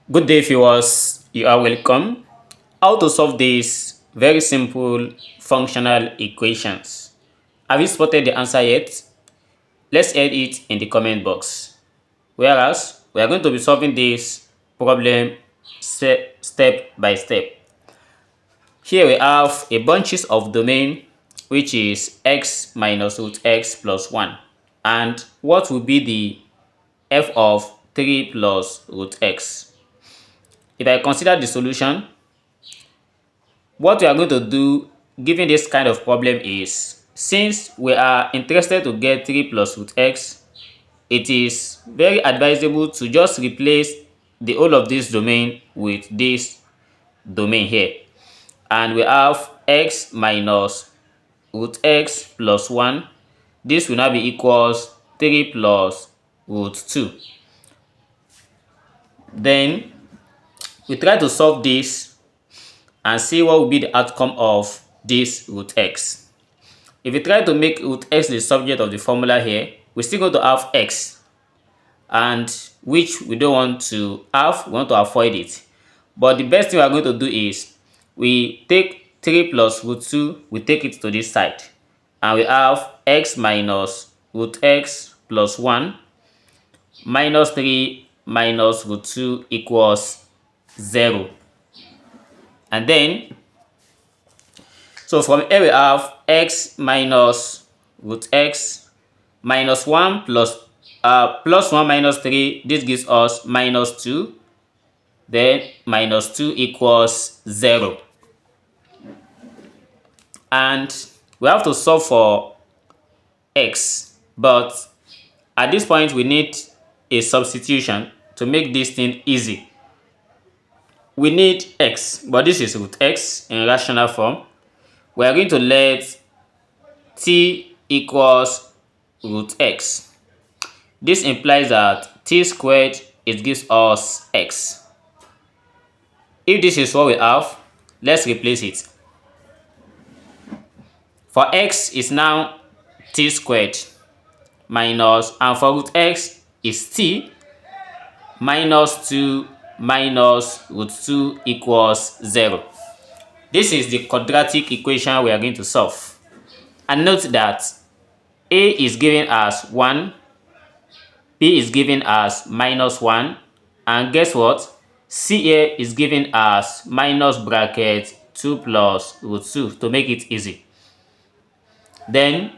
Good day, viewers. You are welcome. How to solve these very simple functional equations? Have you spotted the answer yet? Let's add it in the comment box. Whereas we are going to be solving this problem step by step. Here we have a bunches of domain which is x minus root x plus 1. And what will be the f of 3 plus root x? If I consider the solution, what we are going to do given this kind of problem is, since we are interested to get 3 plus root x, it is very advisable to just replace the whole of this domain with this domain here. And we have x minus root x plus 1. This will now be equals 3 plus root 2. Then we try to solve this and see what will be the outcome of this root x. If we try to make root x the subject of the formula here, we're still going to have x, and which we don't want to have, we want to avoid it. But the best thing we are going to do is we take 3 plus root 2, we take it to this side, and we have x minus root x plus 1 minus 3 minus root 2 equals 0. And then, so from here we have x minus root x minus 1 plus 1 minus 3. This gives us minus 2. Then minus 2 equals 0. And we have to solve for x. But at this point, we need a substitution to make this thing easy. We need x, but this is root x in rational form. We are going to let t equals root x. This implies that t squared, it gives us x. If this is what we have, let's replace it. For x is now t squared minus, and for root x is t minus 2 minus root 2 equals 0. This is the quadratic equation we are going to solve. And note that a is given as 1, b is given as minus 1, and guess what? C here is given as minus bracket 2 plus root 2 to make it easy. Then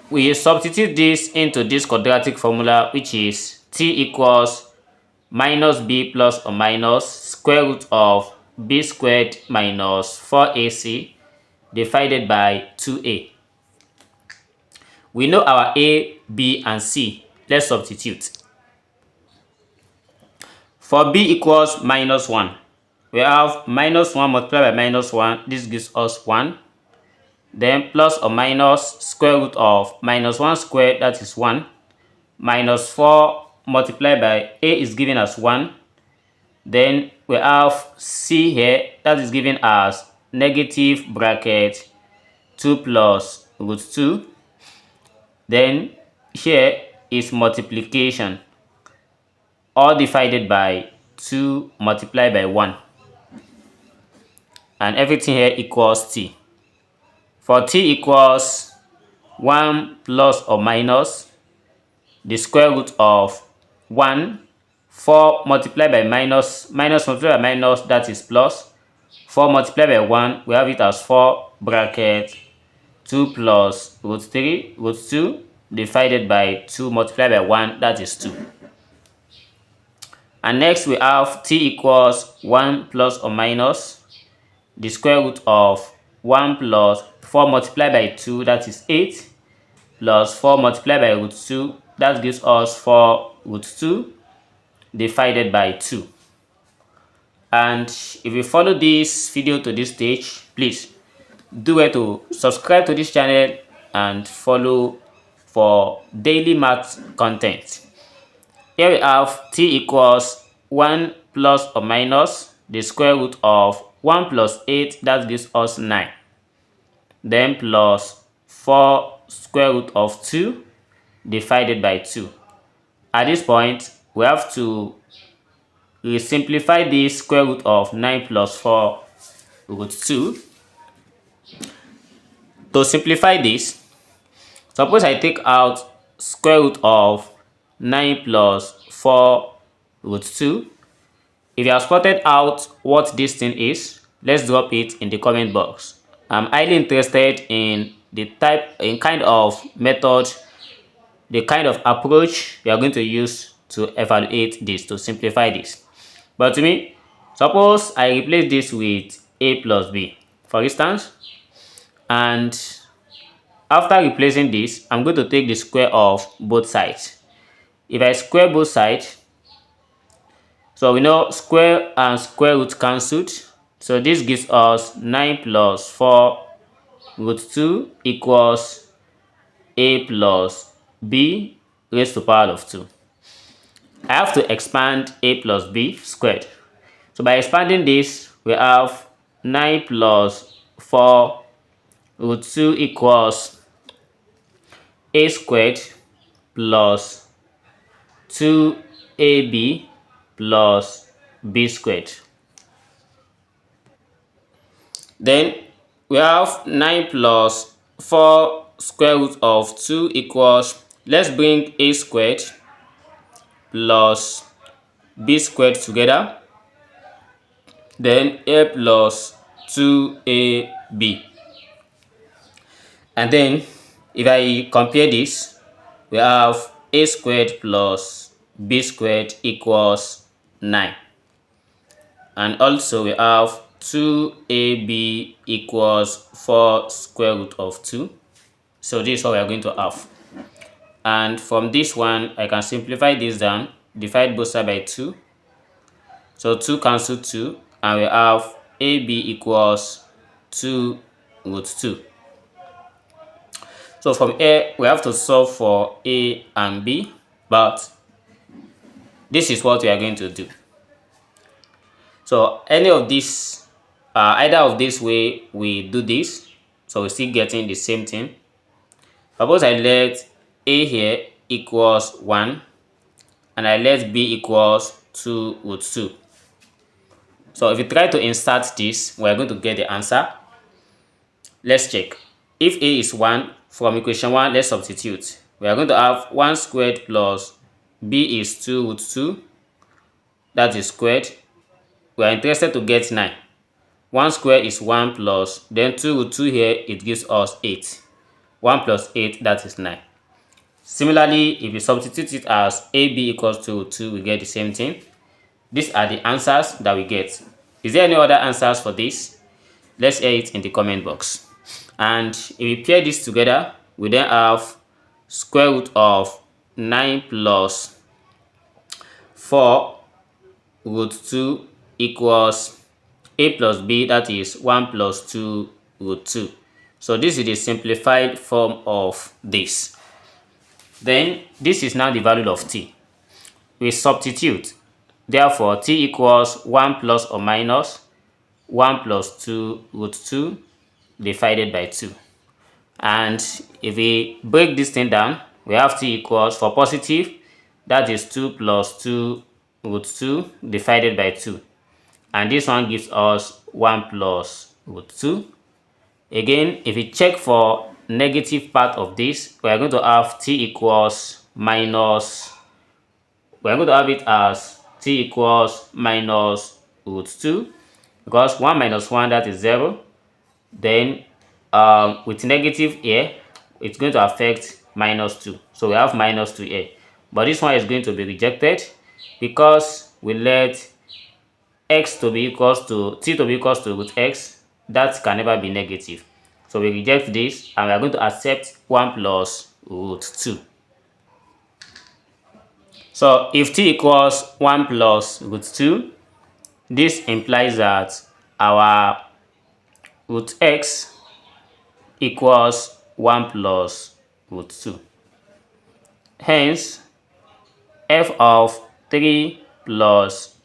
we substitute this into this quadratic formula, which is t equals minus b plus or minus square root of b squared minus 4ac divided by 2a. We know our a, b, and c. Let's substitute. For b equals minus 1, we have minus 1 multiplied by minus 1. This gives us 1. Then plus or minus square root of minus 1 squared, that is 1. Minus 4 multiplied by a is given as 1. Then we have c here, that is given as negative bracket 2 plus root 2. Then here is multiplication, all divided by 2 multiplied by 1. And everything here equals t. For t equals 1 plus or minus the square root of 1, 4 multiplied by minus multiplied by minus, that is plus. 4 multiplied by 1, we have it as 4 bracket 2 plus root 3 root 2 divided by 2 multiplied by 1, that is 2. And next we have t equals 1 plus or minus the square root of 1 plus 4 multiplied by 2, that is 8, plus 4 multiplied by root 2, that gives us 4 root 2 divided by 2. And if you follow this video to this stage, please do it to subscribe to this channel and follow for daily math content. Here we have t equals 1 plus or minus the square root of 1 plus 8, that gives us 9. Then plus 4 square root of 2 divided by 2. At this point, we have to we will simplify this square root of 9 plus 4 root 2. To simplify this, suppose I take out square root of 9 plus 4 root 2. If you have spotted out what this thing is, let's drop it in the comment box. I'm highly interested in the kind of method, the kind of approach we are going to use to evaluate this, to simplify this. But to me, suppose I replace this with a plus b, for instance, and after replacing this, I'm going to take the square of both sides. If I square both sides, so we know square and square root cancelled. So this gives us 9 plus 4 root 2 equals a plus b raised to power of 2. I have to expand a plus b squared. So by expanding this, we have 9 plus 4 root 2 equals a squared plus 2ab plus b squared. Then we have 9 plus 4 square root of 2 equals, let's bring a squared plus b squared together, then a plus 2ab. And then if I compare this, we have a squared plus b squared equals 9. And also we have 2ab equals 4 square root of 2. So this is what we are going to have. And from this one, I can simplify this down, divide both sides by 2. So 2 cancel 2, and we have ab equals 2 root 2. So from here, we have to solve for a and b, but this is what we are going to do. So any of this, either of this way we do this, so we're still getting the same thing. Suppose I let a here equals 1, and I let b equals 2 root 2. So if you try to insert this, we're going to get the answer. Let's check. If a is 1, from equation 1, let's substitute. We are going to have 1 squared plus b is 2 root 2. That is squared. We are interested to get 9. 1 square is 1 plus, then 2 root 2 here, it gives us 8. 1 plus 8, that is 9. Similarly, if you substitute it as ab equals 2 root 2, we get the same thing. These are the answers that we get. Is there any other answers for this? Let's hear it in the comment box. And if we pair this together, we then have square root of 9 plus 4 root 2 equals a plus b, that is 1 plus 2 root 2. So this is the simplified form of this. Then this is now the value of t. We substitute. Therefore, t equals 1 plus or minus 1 plus 2 root 2 divided by 2. And if we break this thing down, we have t equals, for positive, that is 2 plus 2 root 2 divided by 2. And this one gives us 1 plus root 2. Again, if we check for negative part of this, we are going to have t equals minus, we are going to have it as t equals minus root 2, because 1 minus 1, that is 0. Then with negative here, it's going to affect minus 2. So we have minus 2 here. But this one is going to be rejected because we let x to be equals to, t to be equals to root x. That can never be negative. So we reject this, and we are going to accept 1 plus root 2. So if t equals 1 plus root 2, this implies that our root x equals 1 plus root 2. Hence, f of 3 plus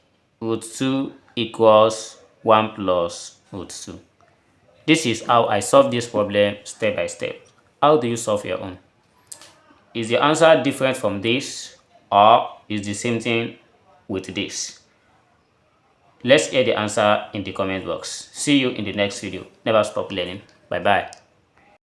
root 2 equals 1 plus root 2. This is how I solve this problem step by step. How do you solve your own? Is the answer different from this, or is the same thing with this? Let's hear the answer in the comment box. See you in the next video. Never stop learning. Bye bye.